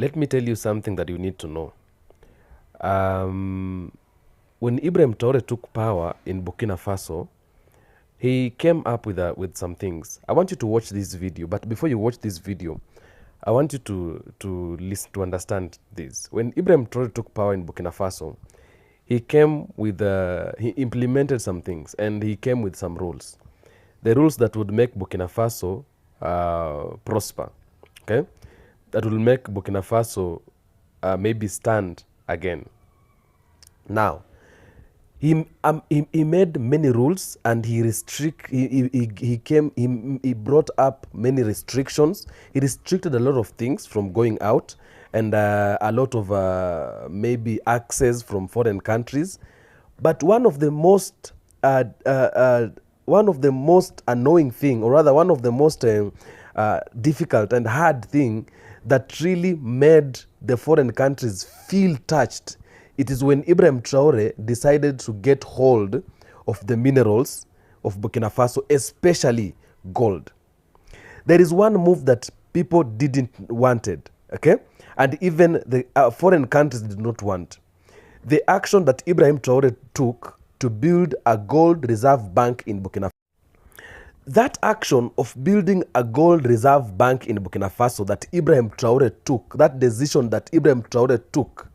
let me tell you something that you need to know. When Ibrahim Traore took power in Burkina Faso, he came up with some things. I want you to watch this video, but before you watch this video, I want you to listen to understand this. When Ibrahim Traore took power in Burkina Faso, he came with he implemented some things, and he came with some rules. The rules that would make Burkina Faso prosper, okay? That will make Burkina Faso maybe stand again. Now, he made many rules, and he brought up many restrictions. He restricted a lot of things from going out, and a lot of maybe access from foreign countries. But one of the most annoying thing, or rather one of the most difficult and hard thing that really made the foreign countries feel touched, it is when Ibrahim Traore decided to get hold of the minerals of Burkina Faso, especially gold. There is one move that people didn't wanted, okay? And even the foreign countries did not want. The action that Ibrahim Traore took to build a gold reserve bank in Burkina Faso. That action of building a gold reserve bank in Burkina Faso that Ibrahim Traore took, that decision that Ibrahim Traore took,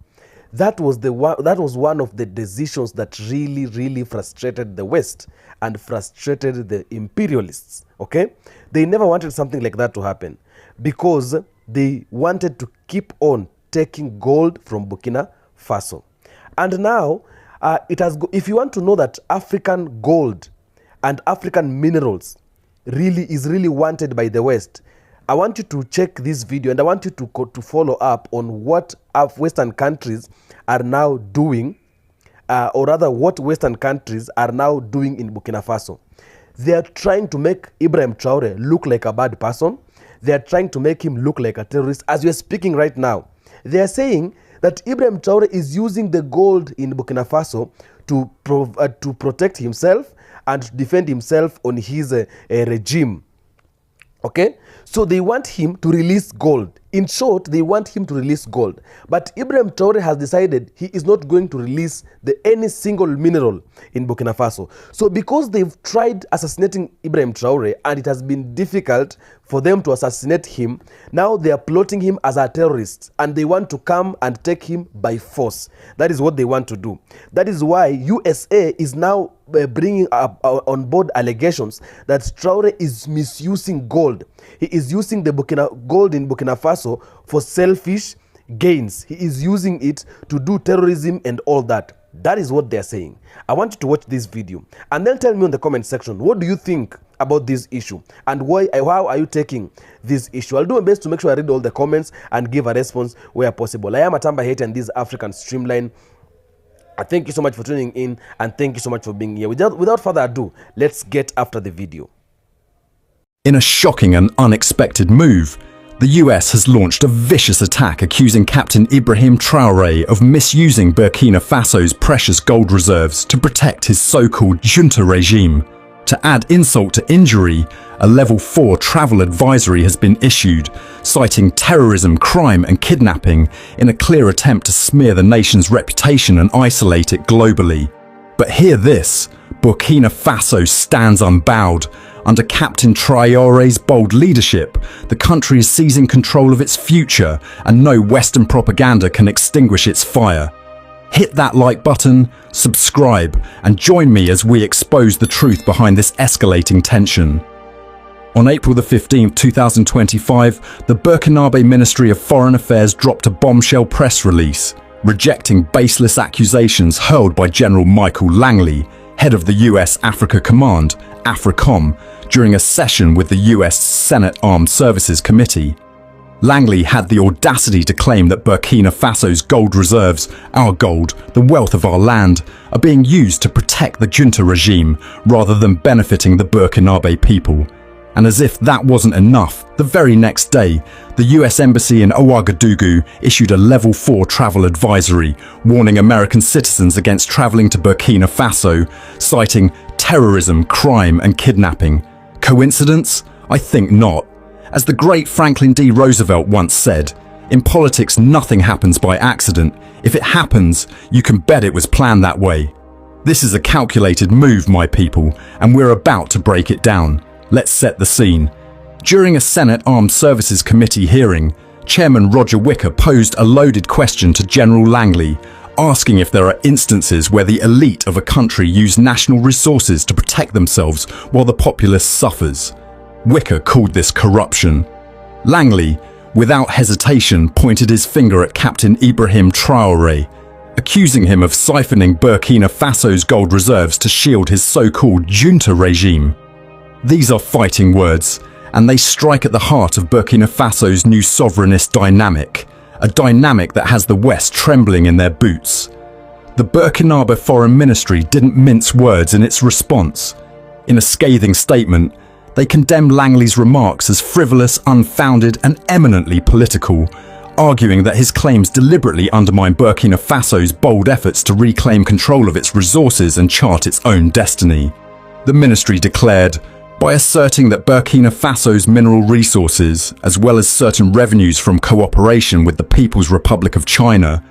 that was one of the decisions that really frustrated the West and frustrated the imperialists, okay? They never wanted something like that to happen because they wanted to keep on taking gold from Burkina Faso. And now, if you want to know that African gold and African minerals is really wanted by the West, I want you to check this video, and I want you to follow up on what Western countries are now doing, or rather what Western countries are now doing in Burkina Faso. They are trying to make Ibrahim Traore look like a bad person. They are trying to make him look like a terrorist. As we are speaking right now, they are saying that Ibrahim Traore is using the gold in Burkina Faso to protect himself and to defend himself on his regime. Okay? So they want him to release gold. In short, they want him to release gold. But Ibrahim Traore has decided he is not going to release any single mineral in Burkina Faso. So because they've tried assassinating Ibrahim Traore and it has been difficult for them to assassinate him, now they are plotting him as a terrorist and they want to come and take him by force. That is what they want to do. That is why USA is now bringing up on board allegations that Traore is misusing gold. He is using the gold in Burkina Faso for selfish gains. He is using it to do terrorism and all that. That is what they are saying. I want you to watch this video and then tell me in the comment section, what do you think about this issue and how are you taking this issue? I'll do my best to make sure I read all the comments and give a response where possible. I am Atamba Hate, and this is African Streamline. Thank you so much for tuning in, and thank you so much for being here. Without further ado, let's get after the video. In a shocking and unexpected move, the US has launched a vicious attack accusing Captain Ibrahim Traore of misusing Burkina Faso's precious gold reserves to protect his so-called junta regime. To add insult to injury, a Level 4 travel advisory has been issued, citing terrorism, crime and kidnapping in a clear attempt to smear the nation's reputation and isolate it globally. But hear this, Burkina Faso stands unbowed. Under Captain Traore's bold leadership, the country is seizing control of its future, and no Western propaganda can extinguish its fire. Hit that like button, subscribe, and join me as we expose the truth behind this escalating tension. On April the 15th, 2025, the Burkinabe Ministry of Foreign Affairs dropped a bombshell press release, rejecting baseless accusations hurled by General Michael Langley, head of the US Africa Command, AFRICOM, during a session with the US Senate Armed Services Committee. Langley had the audacity to claim that Burkina Faso's gold reserves, our gold, the wealth of our land, are being used to protect the junta regime rather than benefiting the Burkinabe people. And as if that wasn't enough, the very next day, the US Embassy in Ouagadougou issued a Level 4 travel advisory, warning American citizens against traveling to Burkina Faso, citing terrorism, crime and kidnapping. Coincidence? I think not. As the great Franklin D. Roosevelt once said, In politics, nothing happens by accident. If it happens, you can bet it was planned that way. This is a calculated move, my people, and we're about to break it down. Let's set the scene. During a Senate Armed Services Committee hearing, Chairman Roger Wicker posed a loaded question to General Langley, asking if there are instances where the elite of a country use national resources to protect themselves while the populace suffers. Wicker called this corruption. Langley, without hesitation, pointed his finger at Captain Ibrahim Traore, accusing him of siphoning Burkina Faso's gold reserves to shield his so-called junta regime. These are fighting words, and they strike at the heart of Burkina Faso's new sovereignist dynamic, a dynamic that has the West trembling in their boots. The Burkinabe Foreign Ministry didn't mince words in its response. In a scathing statement, they condemned Langley's remarks as frivolous, unfounded, and eminently political, arguing that his claims deliberately undermine Burkina Faso's bold efforts to reclaim control of its resources and chart its own destiny. The ministry declared, by asserting that Burkina Faso's mineral resources, as well as certain revenues from cooperation with the People's Republic of China,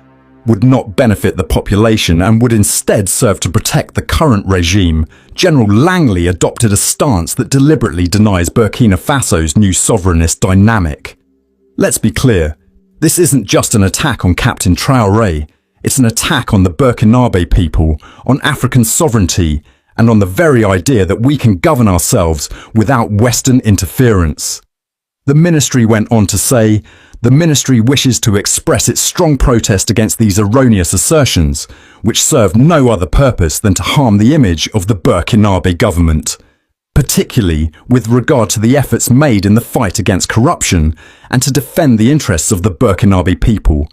would not benefit the population and would instead serve to protect the current regime, General Langley adopted a stance that deliberately denies Burkina Faso's new sovereignist dynamic. Let's be clear, this isn't just an attack on Captain Traore, it's an attack on the Burkinabe people, on African sovereignty, and on the very idea that we can govern ourselves without Western interference. The ministry went on to say, the ministry wishes to express its strong protest against these erroneous assertions, which serve no other purpose than to harm the image of the Burkinabe government, particularly with regard to the efforts made in the fight against corruption and to defend the interests of the Burkinabe people,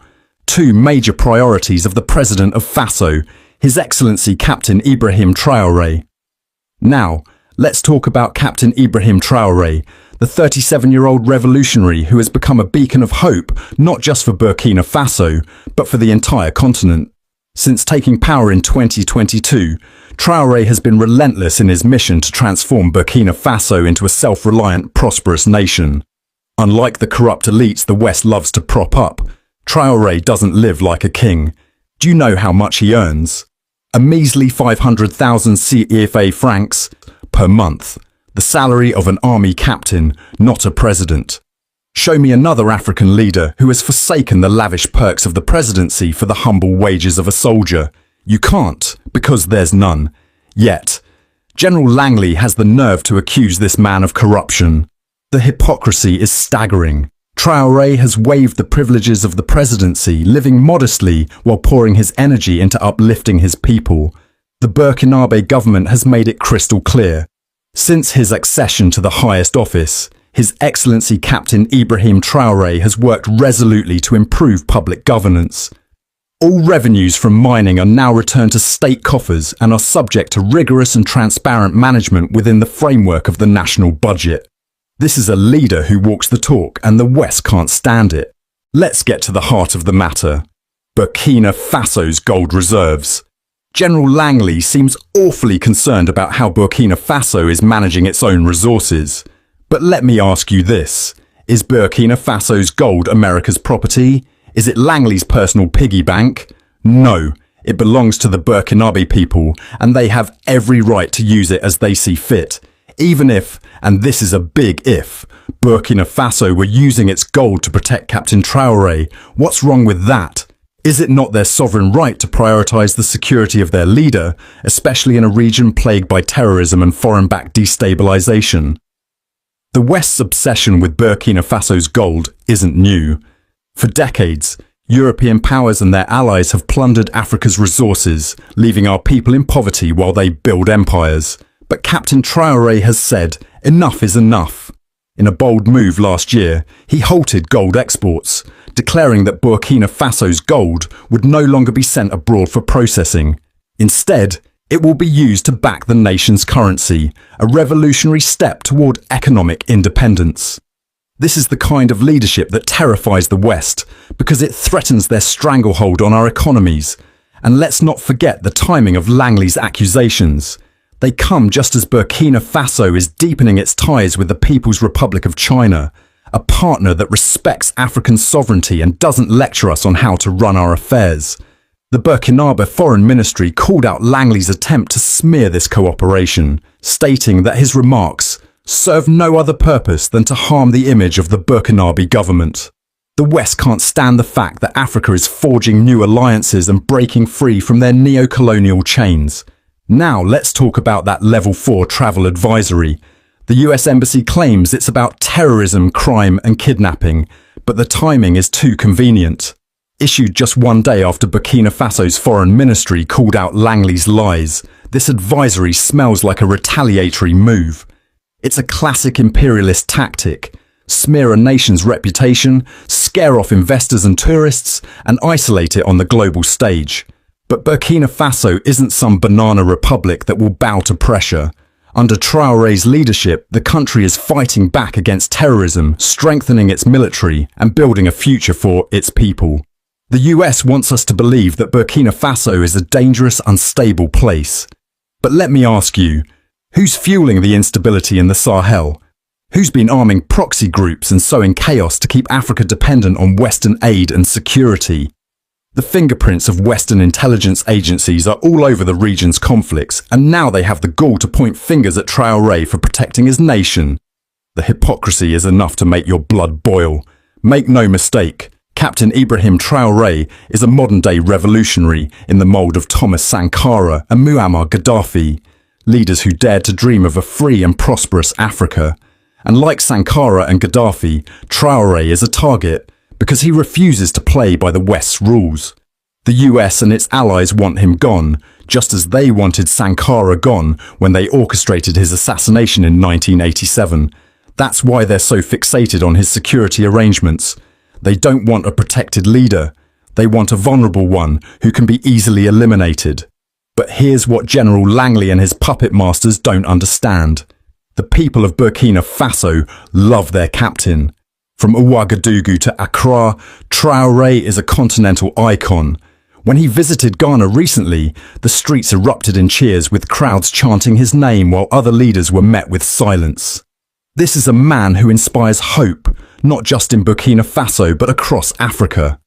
two major priorities of the President of Faso, His Excellency Captain Ibrahim Traore. Now, let's talk about Captain Ibrahim Traore, the 37-year-old revolutionary who has become a beacon of hope not just for Burkina Faso, but for the entire continent. Since taking power in 2022, Traore has been relentless in his mission to transform Burkina Faso into a self-reliant, prosperous nation. Unlike the corrupt elites the West loves to prop up, Traore doesn't live like a king. Do you know how much he earns? A measly 500,000 CFA francs per month, the salary of an army captain, not a president. Show me another African leader who has forsaken the lavish perks of the presidency for the humble wages of a soldier. You can't, because there's none. Yet, General Langley has the nerve to accuse this man of corruption. The hypocrisy is staggering. Traore has waived the privileges of the presidency, living modestly while pouring his energy into uplifting his people. The Burkinabe government has made it crystal clear. Since his accession to the highest office, His Excellency Captain Ibrahim Traore has worked resolutely to improve public governance. All revenues from mining are now returned to state coffers and are subject to rigorous and transparent management within the framework of the national budget. This is a leader who walks the talk, and the West can't stand it. Let's get to the heart of the matter. Burkina Faso's gold reserves. General Langley seems awfully concerned about how Burkina Faso is managing its own resources. But let me ask you this. Is Burkina Faso's gold America's property? Is it Langley's personal piggy bank? No, it belongs to the Burkinabe people, and they have every right to use it as they see fit. Even if, and this is a big if, Burkina Faso were using its gold to protect Captain Traore, what's wrong with that? Is it not their sovereign right to prioritize the security of their leader, especially in a region plagued by terrorism and foreign-backed destabilization? The West's obsession with Burkina Faso's gold isn't new. For decades, European powers and their allies have plundered Africa's resources, leaving our people in poverty while they build empires. But Captain Traore has said, enough is enough. In a bold move last year, he halted gold exports, declaring that Burkina Faso's gold would no longer be sent abroad for processing. Instead, it will be used to back the nation's currency, a revolutionary step toward economic independence. This is the kind of leadership that terrifies the West, because it threatens their stranglehold on our economies. And let's not forget the timing of Langley's accusations. They come just as Burkina Faso is deepening its ties with the People's Republic of China, a partner that respects African sovereignty and doesn't lecture us on how to run our affairs. The Burkinabe Foreign Ministry called out Langley's attempt to smear this cooperation, stating that his remarks serve no other purpose than to harm the image of the Burkinabe government. The West can't stand the fact that Africa is forging new alliances and breaking free from their neo-colonial chains. Now let's talk about that Level 4 travel advisory. The US Embassy claims it's about terrorism, crime and kidnapping, but the timing is too convenient. Issued just one day after Burkina Faso's foreign ministry called out Langley's lies, this advisory smells like a retaliatory move. It's a classic imperialist tactic. Smear a nation's reputation, scare off investors and tourists, and isolate it on the global stage. But Burkina Faso isn't some banana republic that will bow to pressure. Under Traore's leadership, the country is fighting back against terrorism, strengthening its military, and building a future for its people. The US wants us to believe that Burkina Faso is a dangerous, unstable place. But let me ask you, who's fueling the instability in the Sahel? Who's been arming proxy groups and sowing chaos to keep Africa dependent on Western aid and security? The fingerprints of Western intelligence agencies are all over the region's conflicts, and now they have the gall to point fingers at Traore for protecting his nation. The hypocrisy is enough to make your blood boil. Make no mistake, Captain Ibrahim Traore is a modern-day revolutionary in the mould of Thomas Sankara and Muammar Gaddafi, leaders who dared to dream of a free and prosperous Africa. And like Sankara and Gaddafi, Traore is a target because he refuses to play by the West's rules. The US and its allies want him gone, just as they wanted Sankara gone when they orchestrated his assassination in 1987. That's why they're so fixated on his security arrangements. They don't want a protected leader. They want a vulnerable one who can be easily eliminated. But here's what General Langley and his puppet masters don't understand. The people of Burkina Faso love their captain. From Ouagadougou to Accra, Traore is a continental icon. When he visited Ghana recently, the streets erupted in cheers with crowds chanting his name while other leaders were met with silence. This is a man who inspires hope, not just in Burkina Faso but across Africa.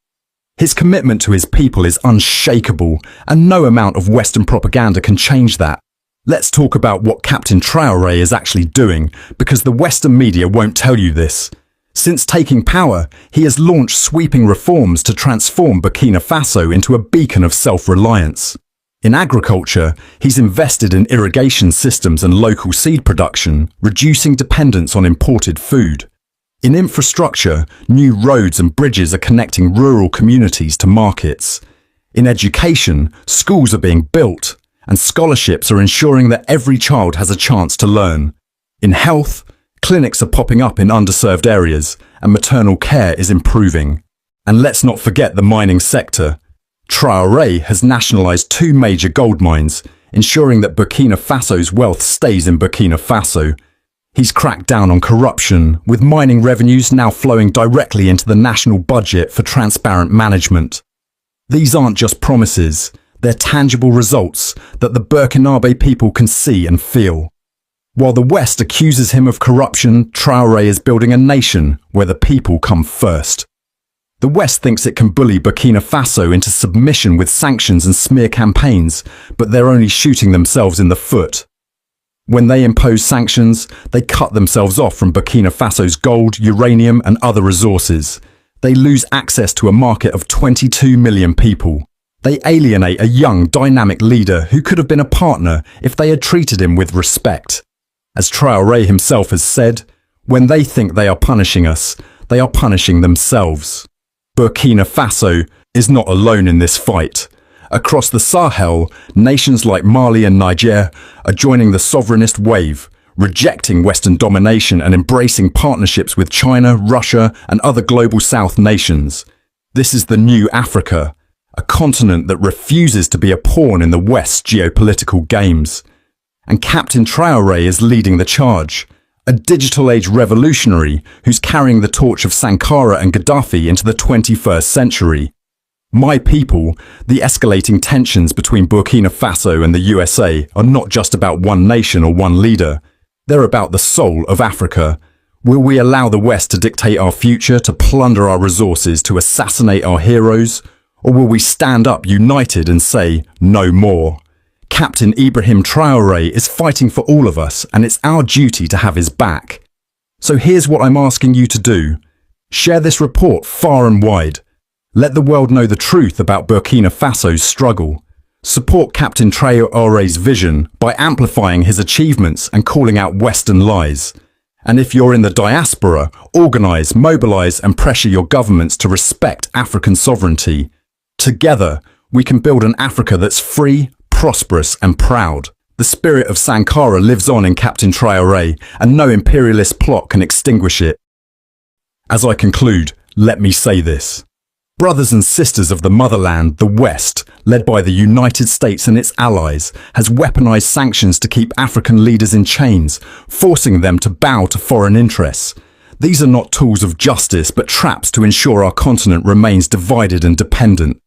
His commitment to his people is unshakable, and no amount of Western propaganda can change that. Let's talk about what Captain Traore is actually doing, because the Western media won't tell you this. Since taking power, he has launched sweeping reforms to transform Burkina Faso into a beacon of self-reliance. In agriculture, he's invested in irrigation systems and local seed production, reducing dependence on imported food. In infrastructure, new roads and bridges are connecting rural communities to markets. In education, schools are being built, and scholarships are ensuring that every child has a chance to learn. In health, clinics are popping up in underserved areas, and maternal care is improving. And let's not forget the mining sector. Traore has nationalized 2 major gold mines, ensuring that Burkina Faso's wealth stays in Burkina Faso. He's cracked down on corruption, with mining revenues now flowing directly into the national budget for transparent management. These aren't just promises. They're tangible results that the Burkinabe people can see and feel. While the West accuses him of corruption, Traore is building a nation where the people come first. The West thinks it can bully Burkina Faso into submission with sanctions and smear campaigns, but they're only shooting themselves in the foot. When they impose sanctions, they cut themselves off from Burkina Faso's gold, uranium and other resources. They lose access to a market of 22 million people. They alienate a young, dynamic leader who could have been a partner if they had treated him with respect. As Traore himself has said, when they think they are punishing us, they are punishing themselves. Burkina Faso is not alone in this fight. Across the Sahel, nations like Mali and Niger are joining the sovereignist wave, rejecting Western domination and embracing partnerships with China, Russia, and other global South nations. This is the new Africa, a continent that refuses to be a pawn in the West's geopolitical games. And Captain Traore is leading the charge, a digital age revolutionary who's carrying the torch of Sankara and Gaddafi into the 21st century. My people, the escalating tensions between Burkina Faso and the USA are not just about one nation or one leader. They're about the soul of Africa. Will we allow the West to dictate our future, to plunder our resources, to assassinate our heroes? Or will we stand up united and say, no more? Captain Ibrahim Traore is fighting for all of us, and it's our duty to have his back. So here's what I'm asking you to do. Share this report far and wide. Let the world know the truth about Burkina Faso's struggle. Support Captain Traore's vision by amplifying his achievements and calling out Western lies. And if you're in the diaspora, organise, mobilise and pressure your governments to respect African sovereignty. Together, we can build an Africa that's free, prosperous and proud. The spirit of Sankara lives on in Captain Traore, and no imperialist plot can extinguish it. As I conclude, let me say this. Brothers and sisters of the motherland, the West, led by the United States and its allies, has weaponized sanctions to keep African leaders in chains, forcing them to bow to foreign interests. These are not tools of justice, but traps to ensure our continent remains divided and dependent.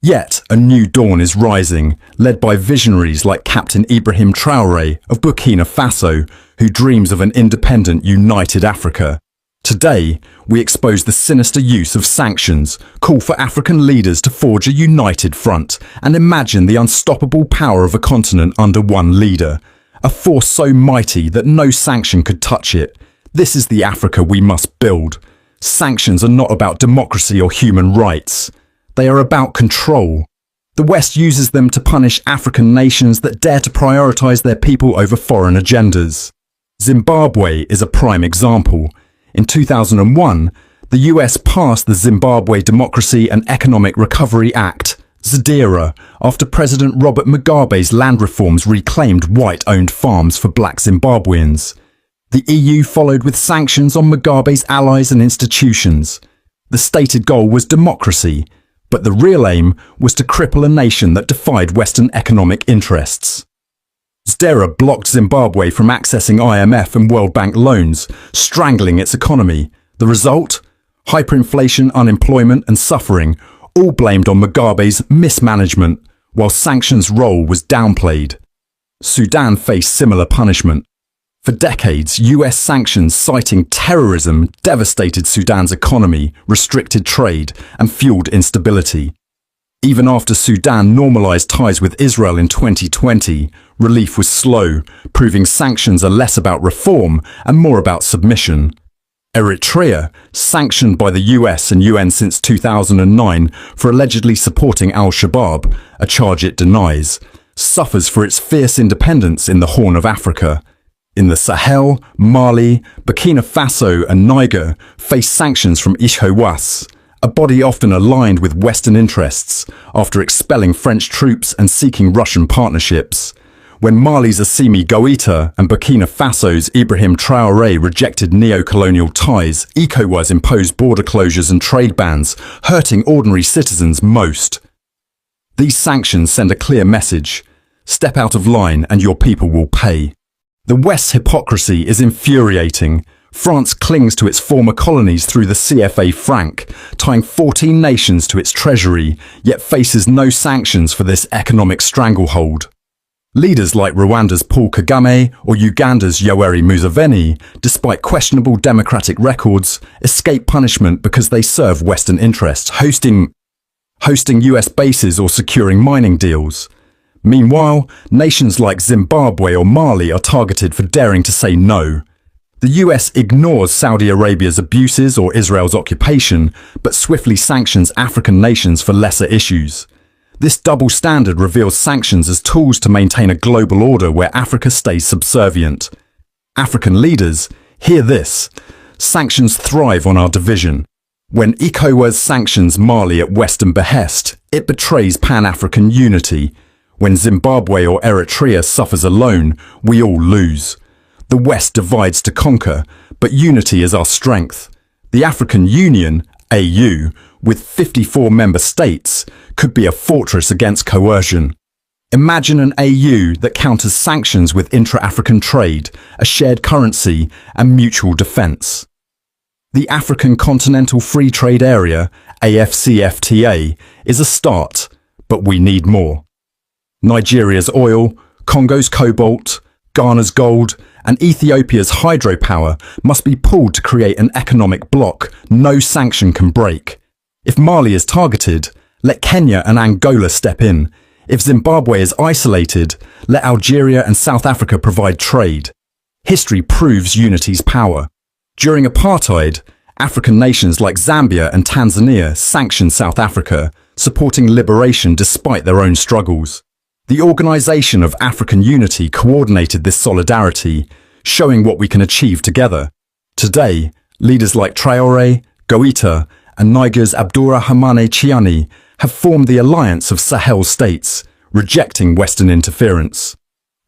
Yet, a new dawn is rising, led by visionaries like Captain Ibrahim Traore of Burkina Faso, who dreams of an independent, united Africa. Today, we expose the sinister use of sanctions, call for African leaders to forge a united front, and imagine the unstoppable power of a continent under one leader. A force so mighty that no sanction could touch it. This is the Africa we must build. Sanctions are not about democracy or human rights. They are about control. The West uses them to punish African nations that dare to prioritize their people over foreign agendas. Zimbabwe is a prime example. In 2001, the US passed the Zimbabwe Democracy and Economic Recovery Act, ZEDERA, after President Robert Mugabe's land reforms reclaimed white-owned farms for black Zimbabweans. The EU followed with sanctions on Mugabe's allies and institutions. The stated goal was democracy, but the real aim was to cripple a nation that defied Western economic interests. ZEDERA blocked Zimbabwe from accessing IMF and World Bank loans, strangling its economy. The result? Hyperinflation, unemployment and suffering, all blamed on Mugabe's mismanagement, while sanctions' role was downplayed. Sudan faced similar punishment. For decades, US sanctions citing terrorism devastated Sudan's economy, restricted trade, and fueled instability. Even after Sudan normalized ties with Israel in 2020, relief was slow, proving sanctions are less about reform and more about submission. Eritrea, sanctioned by the US and UN since 2009 for allegedly supporting al-Shabaab, a charge it denies, suffers for its fierce independence in the Horn of Africa. In the Sahel, Mali, Burkina Faso and Niger face sanctions from ECOWAS, a body often aligned with Western interests, after expelling French troops and seeking Russian partnerships. When Mali's Assimi Goïta and Burkina Faso's Ibrahim Traore rejected neo-colonial ties, ECOWAS imposed border closures and trade bans, hurting ordinary citizens most. These sanctions send a clear message. Step out of line and your people will pay. The West's hypocrisy is infuriating. France clings to its former colonies through the CFA franc, tying 14 nations to its treasury, yet faces no sanctions for this economic stranglehold. Leaders like Rwanda's Paul Kagame or Uganda's Yoweri Museveni, despite questionable democratic records, escape punishment because they serve Western interests, hosting US bases or securing mining deals. Meanwhile, nations like Zimbabwe or Mali are targeted for daring to say no. The US ignores Saudi Arabia's abuses or Israel's occupation, but swiftly sanctions African nations for lesser issues. This double standard reveals sanctions as tools to maintain a global order where Africa stays subservient. African leaders, hear this. Sanctions thrive on our division. When ECOWAS sanctions Mali at Western behest, it betrays Pan-African unity. When Zimbabwe or Eritrea suffers alone, we all lose. The West divides to conquer, but unity is our strength. The African Union, AU, with 54 member states, could be a fortress against coercion. Imagine an AU that counters sanctions with intra-African trade, a shared currency, and mutual defence. The African Continental Free Trade Area, AFCFTA, is a start, but we need more. Nigeria's oil, Congo's cobalt, Ghana's gold, and Ethiopia's hydropower must be pulled to create an economic bloc no sanction can break. If Mali is targeted, let Kenya and Angola step in. If Zimbabwe is isolated, let Algeria and South Africa provide trade. History proves unity's power. During apartheid, African nations like Zambia and Tanzania sanctioned South Africa, supporting liberation despite their own struggles. The Organization of African Unity coordinated this solidarity, showing what we can achieve together. Today, leaders like Traore, Goita, and Niger's Abdourahmane Chiani have formed the Alliance of Sahel States, rejecting Western interference.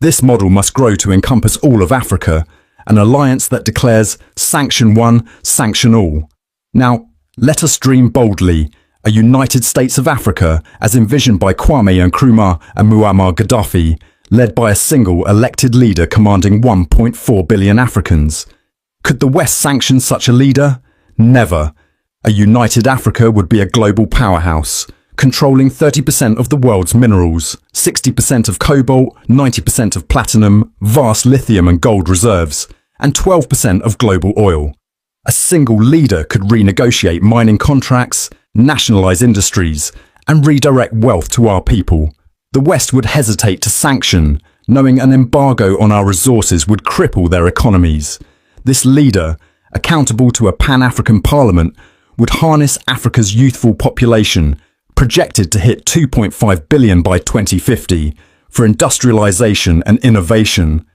This model must grow to encompass all of Africa, an alliance that declares sanction one, sanction all. Now, let us dream boldly, a United States of Africa as envisioned by Kwame Nkrumah and Muammar Gaddafi, led by a single elected leader commanding 1.4 billion Africans. Could the West sanction such a leader? Never. A united Africa would be a global powerhouse, controlling 30% of the world's minerals, 60% of cobalt, 90% of platinum, vast lithium and gold reserves, and 12% of global oil. A single leader could renegotiate mining contracts, nationalize industries, and redirect wealth to our people. The West would hesitate to sanction, knowing an embargo on our resources would cripple their economies. This leader, accountable to a Pan-African parliament, would harness Africa's youthful population, projected to hit 2.5 billion by 2050, for industrialization and innovation.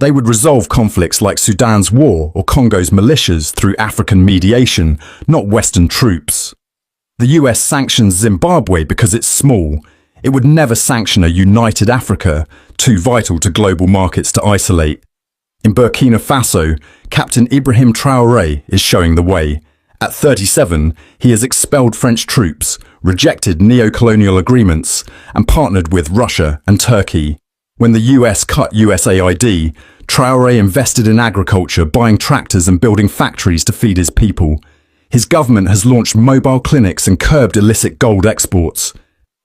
They would resolve conflicts like Sudan's war or Congo's militias through African mediation, not Western troops. The US sanctions Zimbabwe because it's small. It would never sanction a united Africa, too vital to global markets to isolate. In Burkina Faso, Captain Ibrahim Traore is showing the way. At 37, he has expelled French troops, rejected neo-colonial agreements, and partnered with Russia and Turkey. When the US cut USAID, Traore invested in agriculture, buying tractors and building factories to feed his people. His government has launched mobile clinics and curbed illicit gold exports.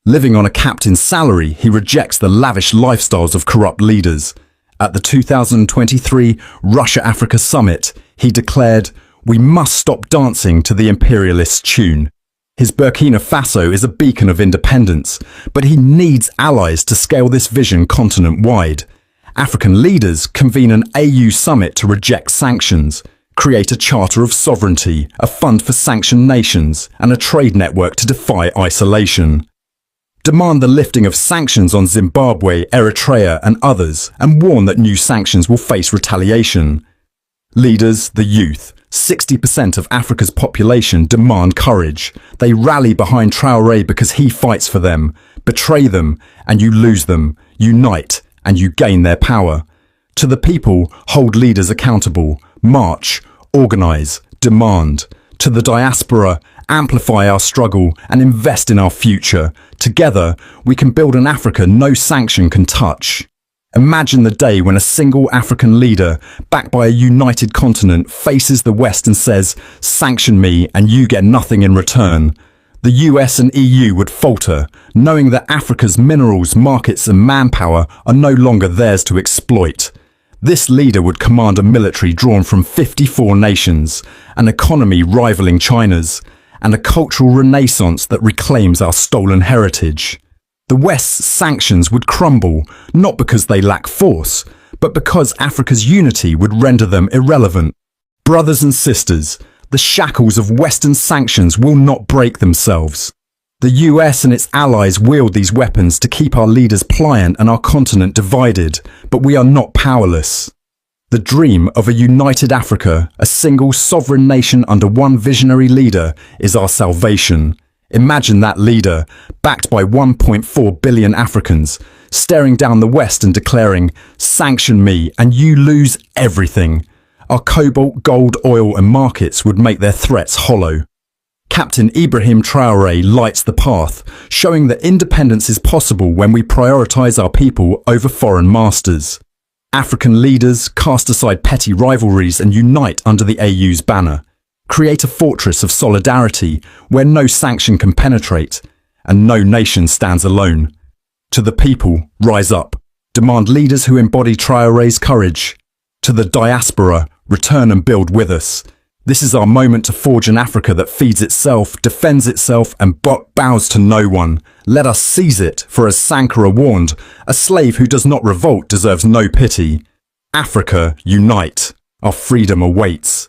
Living on a captain's salary, he rejects the lavish lifestyles of corrupt leaders. At the 2023 Russia-Africa Summit, he declared, "We must stop dancing to the imperialist tune." His Burkina Faso is a beacon of independence, but he needs allies to scale this vision continent-wide. African leaders convene an AU summit to reject sanctions, create a charter of sovereignty, a fund for sanctioned nations, and a trade network to defy isolation. Demand the lifting of sanctions on Zimbabwe, Eritrea, and others, and warn that new sanctions will face retaliation. Leaders, the youth, 60% of Africa's population demand courage. They rally behind Traore because he fights for them. Betray them, and you lose them. Unite, and you gain their power. To the people, hold leaders accountable. March, organize, demand. To the diaspora, amplify our struggle and invest in our future. Together, we can build an Africa no sanction can touch. Imagine the day when a single African leader, backed by a united continent, faces the West and says, "Sanction me and you get nothing in return." The US and EU would falter, knowing that Africa's minerals, markets and manpower are no longer theirs to exploit. This leader would command a military drawn from 54 nations, an economy rivaling China's, and a cultural renaissance that reclaims our stolen heritage. The West's sanctions would crumble, not because they lack force, but because Africa's unity would render them irrelevant. Brothers and sisters, the shackles of Western sanctions will not break themselves. The US and its allies wield these weapons to keep our leaders pliant and our continent divided, but we are not powerless. The dream of a united Africa, a single sovereign nation under one visionary leader, is our salvation. Imagine that leader, backed by 1.4 billion Africans, staring down the West and declaring, "Sanction me and you lose everything." Our cobalt, gold, oil and markets would make their threats hollow. Captain Ibrahim Traore lights the path, showing that independence is possible when we prioritize our people over foreign masters. African leaders cast aside petty rivalries and unite under the AU's banner. Create a fortress of solidarity where no sanction can penetrate and no nation stands alone. To the people, rise up. Demand leaders who embody Traore's courage. To the diaspora, return and build with us. This is our moment to forge an Africa that feeds itself, defends itself, and bows to no one. Let us seize it, for as Sankara warned, a slave who does not revolt deserves no pity. Africa, unite. Our freedom awaits.